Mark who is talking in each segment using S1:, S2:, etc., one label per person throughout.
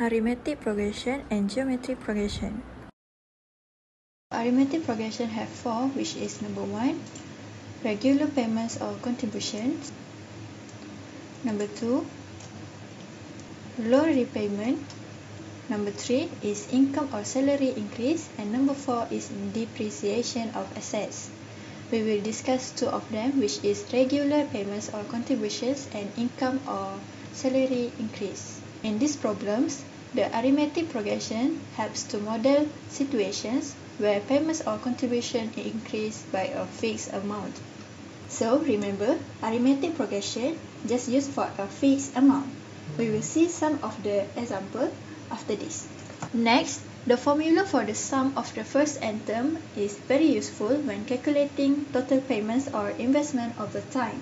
S1: Arithmetic progression and geometric progression.
S2: Arithmetic progression have 4, which is number 1, regular payments or contributions. Number 2, loan repayment. Number 3 is income or salary increase, and number 4 is depreciation of assets. We will discuss 2 of them, which is regular payments or contributions and income or salary increase. In these problems, the arithmetic progression helps to model situations where payments or contribution increase by a fixed amount. So remember, arithmetic progression just used for a fixed amount. We will see some of the examples after this. Next, the formula for the sum of the first n term is very useful when calculating total payments or investment over time.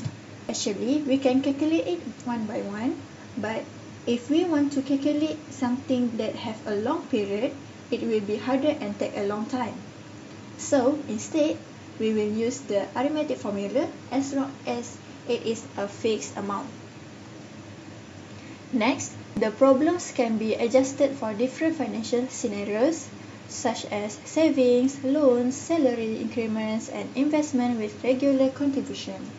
S2: Actually, we can calculate it one by one, but if we want to calculate something that have a long period, it will be harder and take a long time. So instead, we will use the arithmetic formula as long as it is a fixed amount. Next, the problems can be adjusted for different financial scenarios such as savings, loans, salary increments, and investment with regular contribution.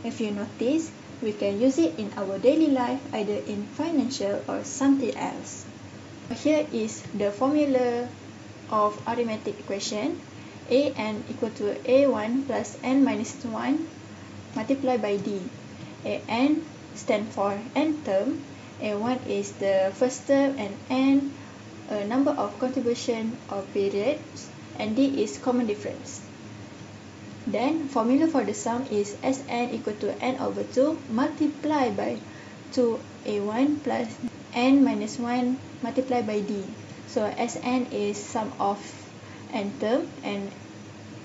S2: If you notice, we can use it in our daily life either in financial or something else. Here is the formula of arithmetic equation. An equal to A1 plus n minus 1 multiplied by D. An stand for n term. A1 is the first term and n a number of contribution or periods, and D is common difference. Then formula for the sum is Sn equal to n over 2 multiplied by 2A1 plus n minus 1 multiplied by D. So Sn is sum of n term, and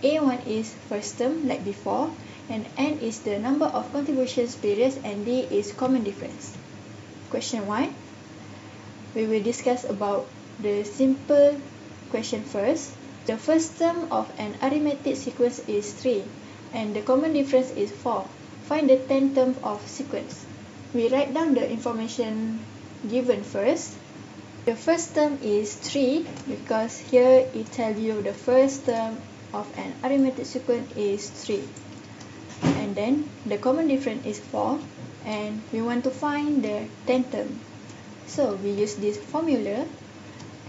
S2: A1 is first term like before, and n is the number of contributions periods, and D is common difference. Question 1. We will discuss about the simple question first. The first term of an arithmetic sequence is 3, and the common difference is 4. Find the 10th term of sequence. We write down the information given first. The first term is 3 because here it tells you the first term of an arithmetic sequence is 3. And then the common difference is 4, and we want to find the 10th term. So we use this formula,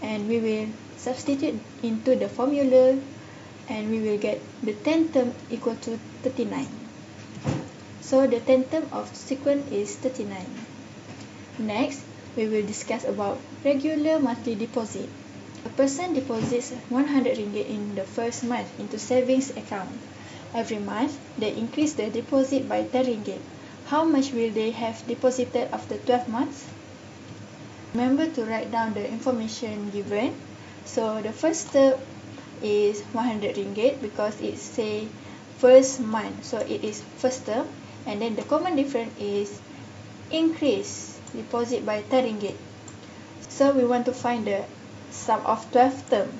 S2: and we will substitute into the formula, and we will get the 10th term equal to 39. So the 10th term of sequence is 39. Next, we will discuss about regular monthly deposit. A person deposits 100 ringgit in the first month into savings account. Every month, they increase the deposit by 10 ringgit. How much will they have deposited after 12 months? Remember to write down the information given. So the first term is 100 ringgit because it say first month, so it is first term. And then the common difference is increase deposit by 10 ringgit. So we want to find the sum of 12th term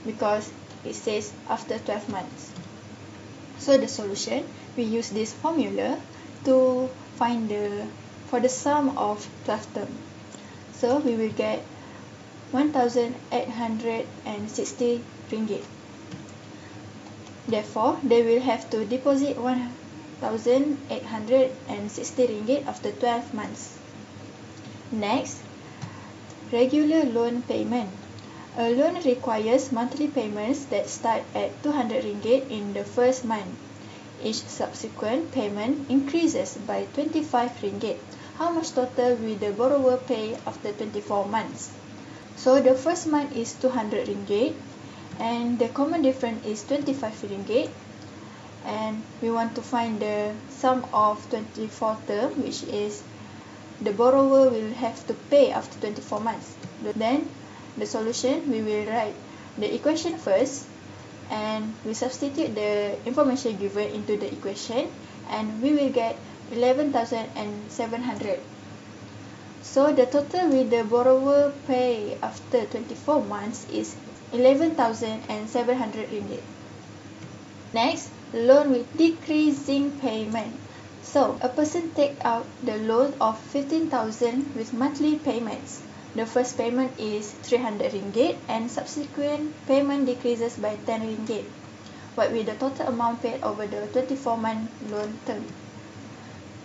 S2: because it says after 12 months. So the solution, we use this formula to find for the sum of 12th term. So we will get 1,860 ringgit. Therefore, they will have to deposit 1,860 ringgit after 12 months. Next, regular loan payment. A loan requires monthly payments that start at 200 ringgit in the first month. Each subsequent payment increases by 25 ringgit. How much total will the borrower pay after 24 months? So the first month is 200 ringgit, and the common difference is 25 ringgit, and we want to find the sum of 24 term, which is the borrower will have to pay after 24 months. Then the solution, we will write the equation first, and we substitute the information given into the equation, and we will get 11,700. So the total will the borrower pay after 24 months is 11,700 ringgit. Next, loan with decreasing payment. So a person take out the loan of 15,000 with monthly payments. the first payment is 300 ringgit and subsequent payment decreases by 10 ringgit. What will the total amount paid over the 24-month loan term?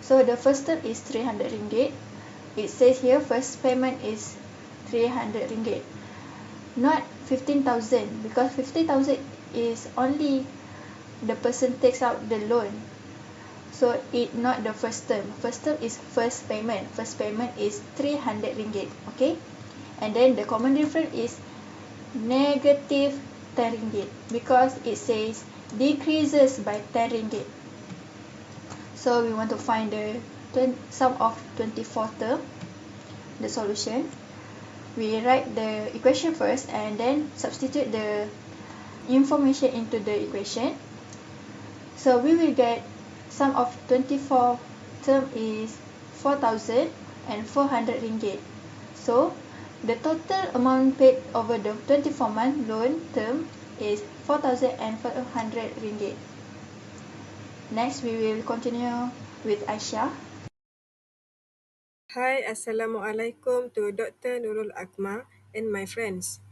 S2: So the first term is 300 ringgit. It says here first payment is 300 ringgit, not 15,000, because 15,000 is only the person takes out the loan. So it not the first term. First term is first payment. First payment is 300 ringgit. Okay. And then the common difference is negative 10 ringgit because it says decreases by 10 ringgit. So we want to find the sum of 24 term, the solution. We write the equation first and then substitute the information into the equation. So we will get sum of 24 term is 4,400 ringgit. So the total amount paid over the 24-month loan term is 4,400 ringgit. Next, we will continue with Aisyah.
S3: Hi, Assalamualaikum to Dr. NURUL and my friends.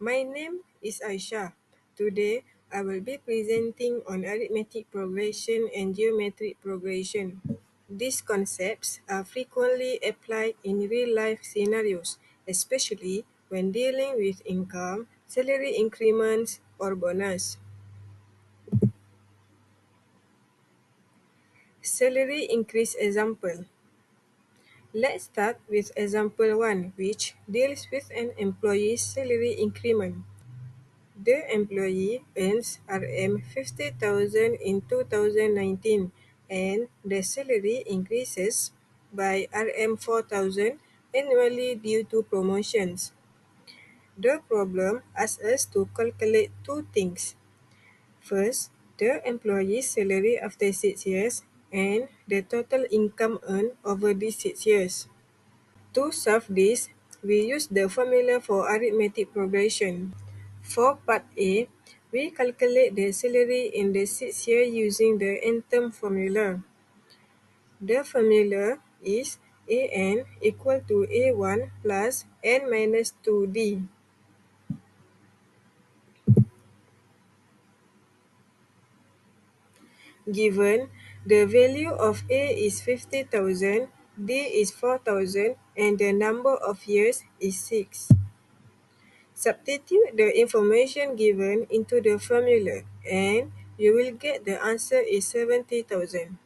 S3: My name is Aisyah. Today, I will be presenting on arithmetic progression and geometric progression. These concepts are frequently applied in real-life scenarios, especially when dealing with income, salary increments, or bonus. Salary increase example. Let's start with example 1, which deals with an employee's salary increment. The employee earns Rm50,000 in 2019 and the salary increases by Rm4,000 annually due to promotions. The problem asks us to calculate two things. First, the employee's salary after 6 years and the total income earned over these 6 years. To solve this, we use the formula for arithmetic progression. For part A, we calculate the salary in the 6th year using the n-term formula. The formula is AN equal to A1 plus N minus 2D. Given the value of A is 50,000, D is 4,000, and the number of years is 6. Substitute the information given into the formula and you will get the answer is 70,000.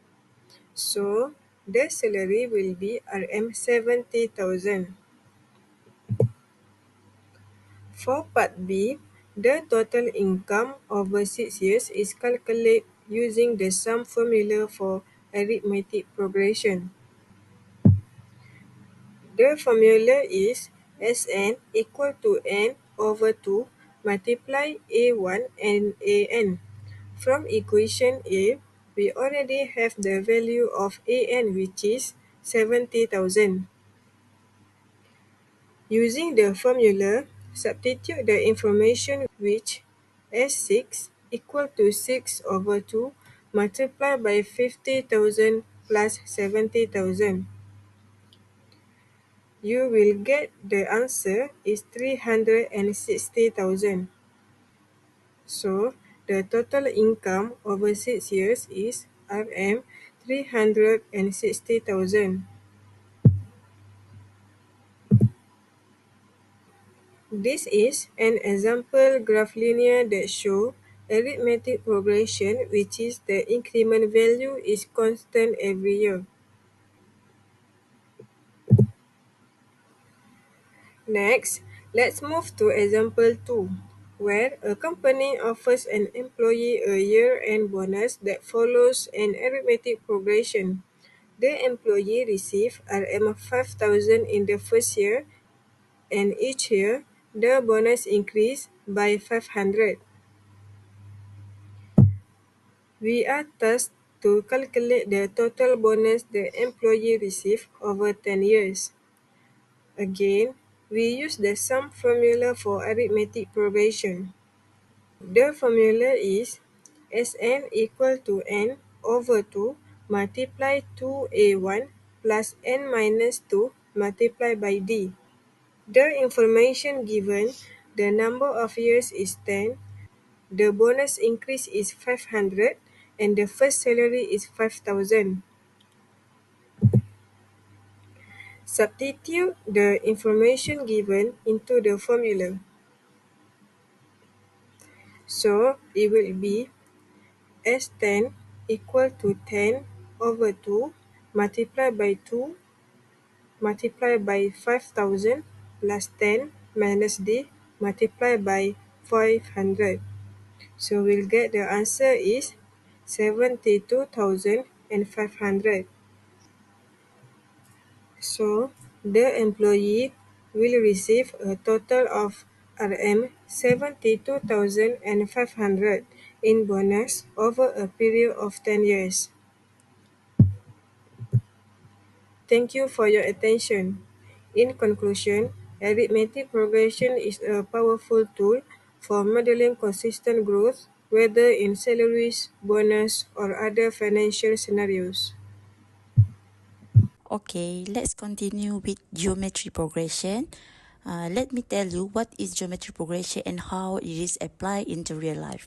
S3: So, the salary will be Rm70,000. For part B, the total income over 6 years is calculated using the sum formula for arithmetic progression. The formula is Sn equal to n over 2 multiply A1 and An. From equation A, we already have the value of An, which is 70,000. Using the formula, substitute the information which S6 equal to 6 over 2 multiplied by 50,000 plus 70,000. You will get the answer is 360,000. So, the total income over 6 years is Rm 360,000. This is an example graph linear that shows arithmetic progression, which is the increment value is constant every year. Next, let's move to example 2, where a company offers an employee a year-end bonus that follows an arithmetic progression. The employee receives Rm5,000 in the first year, and each year, the bonus increases by 500. We are tasked to calculate the total bonus the employee receives over 10 years. Again, we use the sum formula for arithmetic progression. The formula is Sn equal to n over 2 multiply 2a1 plus n minus 2 multiplied by d. The information given, the number of years is 10, the bonus increase is 500, and the first salary is 5,000. Substitute the information given into the formula. So it will be S10 equal to 10 over 2 multiplied by 2 multiplied by 5,000 plus 10 minus D multiplied by 500. So we'll get the answer is 72,500. So the employee will receive a total of Rm 72,500 in bonus over a period of 10 years. Thank you for your attention. In conclusion, arithmetic progression is a powerful tool for modeling consistent growth, whether in salaries, bonus, or other financial scenarios.
S4: Okay, let's continue with geometry progression. Let me tell you what is geometry progression and how it is applied into real life.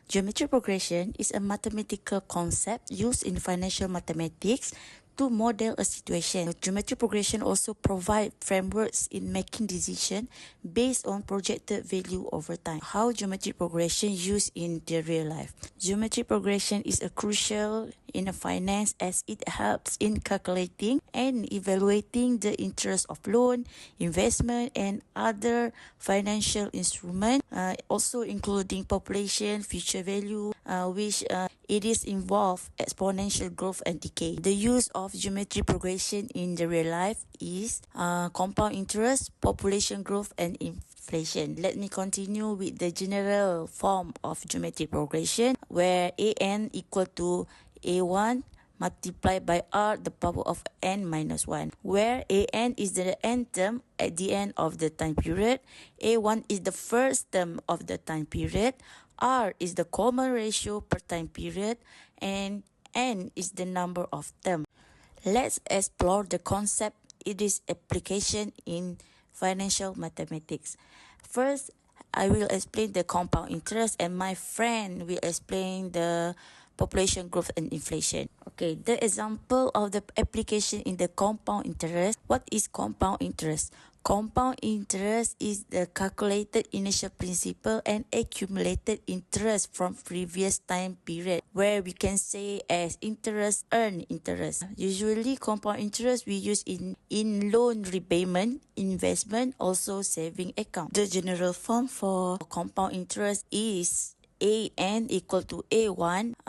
S4: Geometry progression is a mathematical concept used in financial mathematics to model a situation. Geometry progression also provides frameworks in making decisions based on projected value over time. How geometry progression used in the real life? Geometry progression is a crucial in a finance as it helps in calculating and evaluating the interest of loan, investment, and other financial instruments, also including population, future value, which it is involved exponential growth and decay. The use of geometry progression in the real life is compound interest, population growth, and inflation. Let me continue with the general form of geometry progression, where an equal to a1 multiplied by r the power of n minus 1, where an is the nth term at the end of the time period, a1 is the first term of the time period, r is the common ratio per time period, and n is the number of terms. Let's explore the concept, its application in financial mathematics. First, I will explain the compound interest and my friend will explain the population growth and inflation. Okay, the example of the application in the compound interest. What is compound interest? Compound interest is the calculated initial principal and accumulated interest from previous time period, where we can say as interest, earned interest. Usually, compound interest we use in loan repayment, investment, also saving account. The general form for compound interest is an equal to a1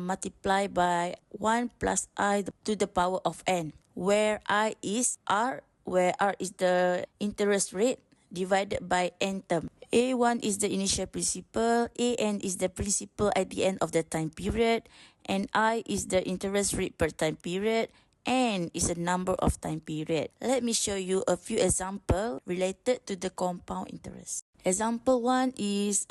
S4: multiplied by 1 plus I to the power of n, where I is r, where r is the interest rate divided by n term. A1 is the initial principal, an is the principal at the end of the time period, and I is the interest rate per time period, n is the number of time period. Let me show you a few examples related to the compound interest. Example 1 is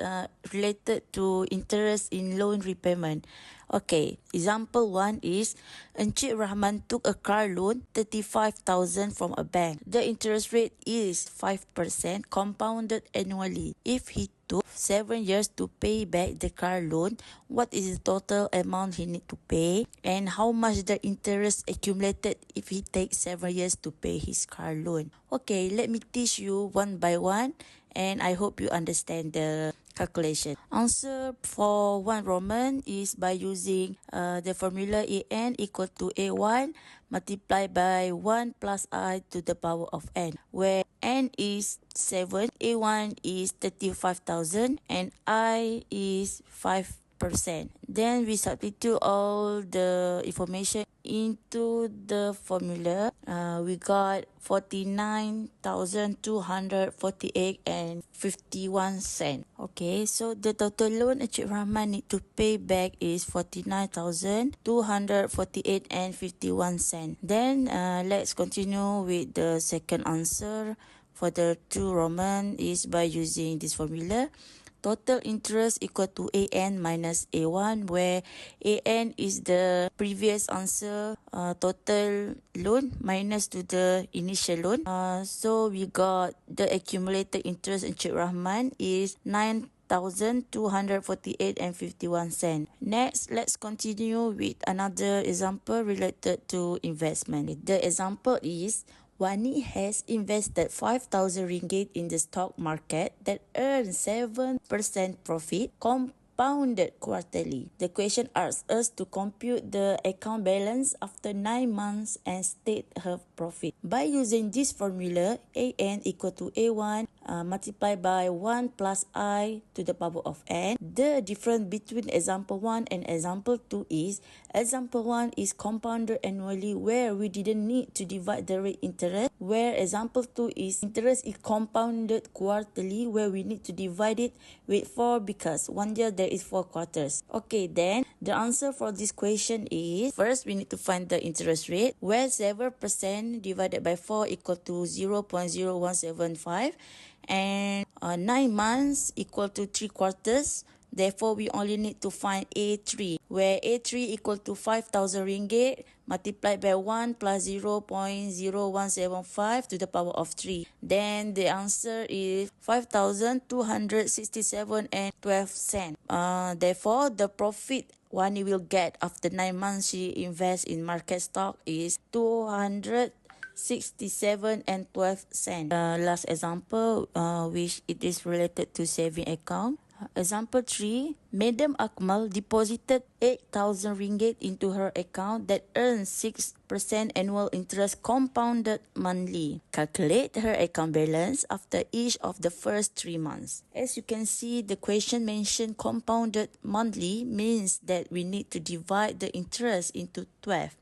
S4: related to interest in loan repayment. Okay, example 1 is Encik Rahman took a car loan 35,000 from a bank. The interest rate is 5% compounded annually. If he took 7 years to pay back the car loan, what is the total amount he need to pay, and how much the interest accumulated if he takes 7 years to pay his car loan? Okay, let me teach you one by one, and I hope you understand the calculation. Answer for 1 Roman is by using the formula an equal to a1 multiplied by 1 plus I to the power of n, where n is 7, a1 is 35,000, and I is 5%. Then we substitute all the information into the formula. We got 49,248 and 51 cents. Okay, so the total loan Encik Rahman need to pay back is 49,248 and 51 cents. Then let's continue with the second answer. For the 2 Roman is by using this formula. total interest equal to AN minus A1, where AN is the previous answer, total loan minus to the initial loan. So we got the accumulated interest in Cik Rahman is 9,248 and 51 cents. Next, let's continue with another example related to investment. The example is Wani has invested 5,000 ringgit in the stock market that earns 7% profit compounded quarterly. The question asks us to compute the account balance after 9 months and state her profit. By using this formula, AN equal to A1 multiplied by 1 plus I to the power of n. The difference between example 1 and example 2 is example 1 is compounded annually where we didn't need to divide the rate interest, where example 2 is interest is compounded quarterly where we need to divide it with 4 because 1 year there is 4 quarters. Okay, then the answer for this question is, first we need to find the interest rate where 7% divided by 4 equal to 0.0175 and 9 months equal to 3 quarters. Therefore, we only need to find A3, where A3 equal to 5,000 ringgit multiplied by 1 plus 0.0175 to the power of 3. Then the answer is 5,267 and 12 cents. Therefore, the profit Wani will get after 9 months she invests in market stock is 267 and 12 cents. Last example, which it is related to saving account. Example 3, Madam Akmal deposited 8,000 ringgit into her account that earns 6% annual interest compounded monthly. Calculate her account balance after each of the first 3 months. As you can see, the question mentioned compounded monthly means that we need to divide the interest into 12.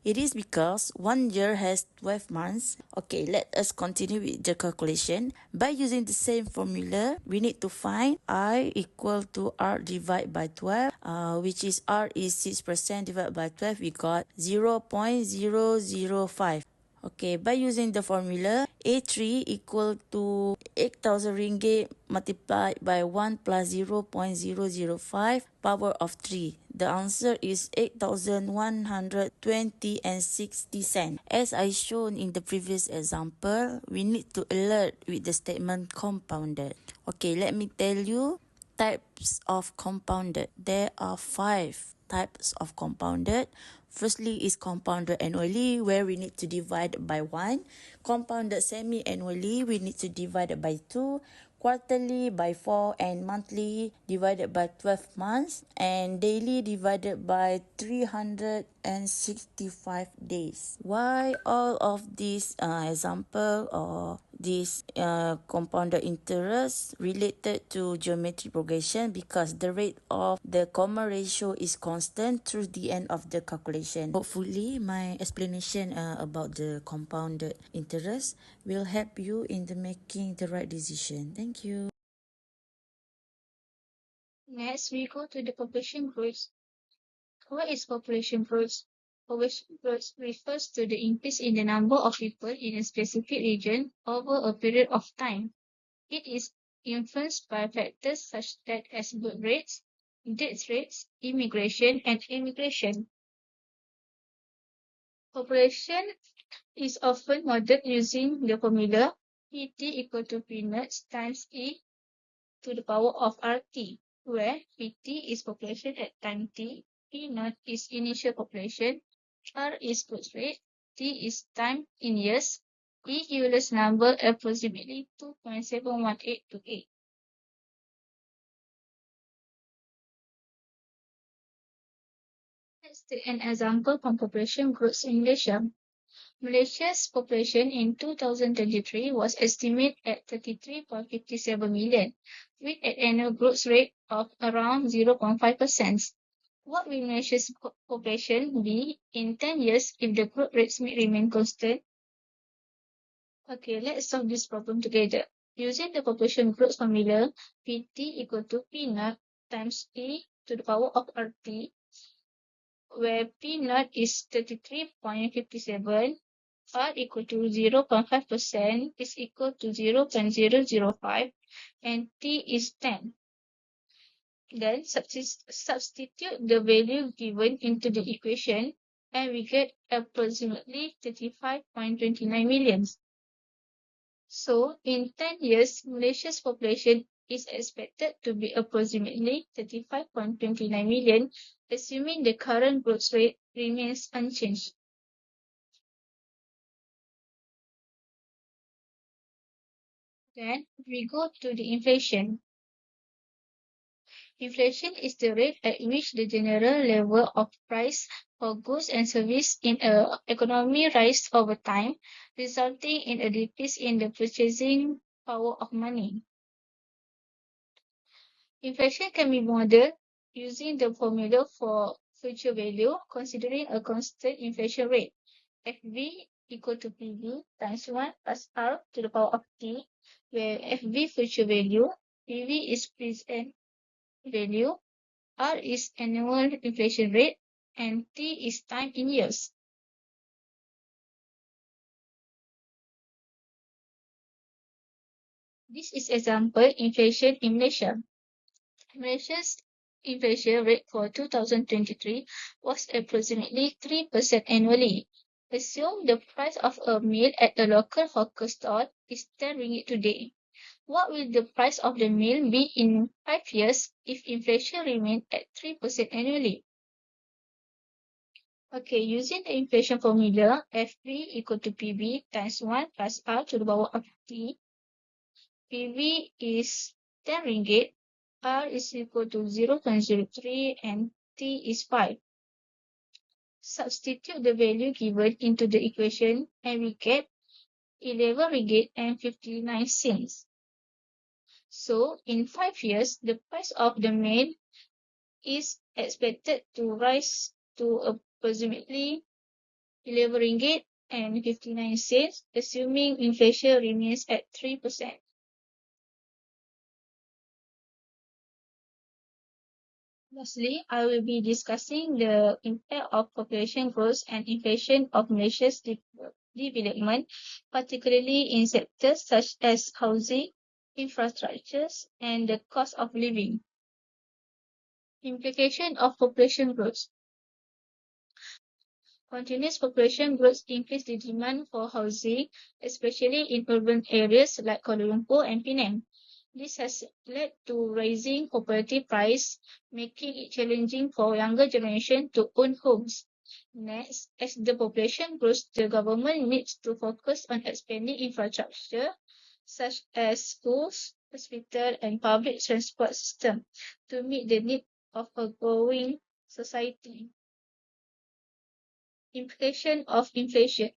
S4: It is because 1 year has 12 months. Okay, let us continue with the calculation. By using the same formula, we need to find I equal to R divided by 12, which is R is 6% divided by 12. We got 0.005. Okay, by using the formula, A3 equal to 8,000 ringgit multiplied by 1 plus 0.005 power of 3. The answer is 8,120 and 60 cents. As I shown in the previous example, we need to alert with the statement compounded. Okay, let me tell you types of compounded. There are 5 types of compounded. Firstly is compounded annually where we need to divide by 1. Compounded semi-annually, we need to divide by 2. Quarterly by 4 and monthly divided by 12 months and daily divided by 365 days. Why all of these example or this compounded interest related to geometry progression? Because the rate of the common ratio is constant through the end of the calculation. Hopefully my explanation about the compounded interest will help you in the making the right decision. Thank you.
S2: Next, we go to the population growth. What is population growth? Population growth refers to the increase in the number of people in a specific region over a period of time. It is influenced by factors such as birth rates, death rates, immigration, and immigration. Population is often modeled using the formula PT equal to P naught times E to the power of RT, where PT is population at time T, P naught is initial population, R is growth rate, T is time in years, E Euler's number approximately 2.71828. Let's take an example from population growth in Malaysia. Malaysia's population in 2023 was estimated at 33.57 million, with an annual growth rate of around 0.5%. What will Malaysia's population be in 10 years if the growth rates may remain constant? Okay, let's solve this problem together. Using the population growth formula, PT equal to P naught times E to the power of RT, where P naught is 33.57, R equal to 0.5% is equal to 0.005, and T is 10. Then substitute the value given into the equation and we get approximately 35.29 million. So, in 10 years, Malaysia's population is expected to be approximately 35.29 million, assuming the current growth rate remains unchanged. Then we go to the inflation. Inflation is the rate at which the general level of price for goods and services in an economy rises over time, resulting in a decrease in the purchasing power of money. Inflation can be modeled using the formula for future value, considering a constant inflation rate, FV equal to PV times 1 plus R to the power of T, where FV future value, PV is present value, R is annual inflation rate, and T is time in years. This is example inflation in Malaysia. Malaysia's inflation rate for 2023 was approximately 3% annually. Assume the price of a meal at a local hawker stall is 10 ringgit today. What will the price of the meal be in 5 years if inflation remains at 3% annually? Okay, using the inflation formula, FV equal to PV times 1 plus R to the power of T. PV is 10 ringgit, R is equal to 0.03 and T is 5. Substitute the value given into the equation and we get 11 ringgit and 59 cents. So, in 5 years, the price of the meal is expected to rise to approximately 11 ringgit and 59 cents, assuming inflation remains at 3%. Lastly, I will be discussing the impact of population growth and inflation of Malaysia's development, particularly in sectors such as housing, infrastructures, and the cost of living. Implication of population growth. Continuous population growth increases the demand for housing, especially in urban areas like Kuala Lumpur and Penang. This has led to rising property price, making it challenging for younger generation to own homes. Next, as the population grows, the government needs to focus on expanding infrastructure such as schools, hospitals, and public transport system to meet the need of a growing society. Implication of inflation.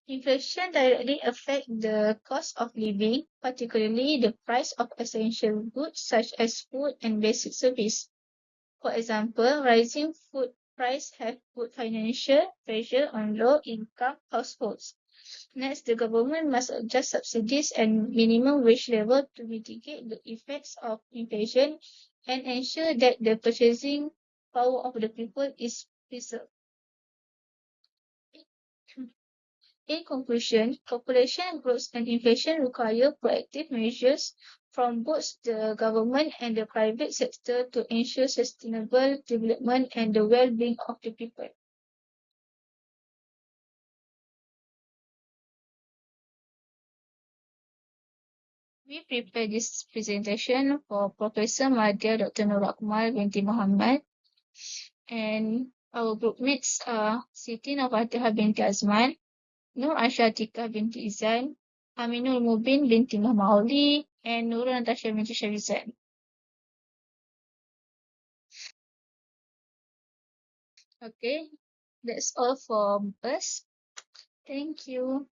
S2: Inflation directly affects the cost of living, particularly the price of essential goods such as food and basic service. For example, rising food prices have put financial pressure on low-income households. Next, the government must adjust subsidies and minimum wage level to mitigate the effects of inflation and ensure that the purchasing power of the people is preserved. In conclusion, population growth and inflation require proactive measures from both the government and the private sector to ensure sustainable development and the well-being of the people. We prepared this presentation for Professor Madya Dr. NURFATIHAH Binti Muhammad, and our group mates are SITI NURFATIHAH Binti AZMAN, ATIQAH Binti IZAN, Aminul Mubin Binti Muhammad Auli, and NURUL NATASHA Binti SHAFIZAN. Okay, that's all for us. Thank you.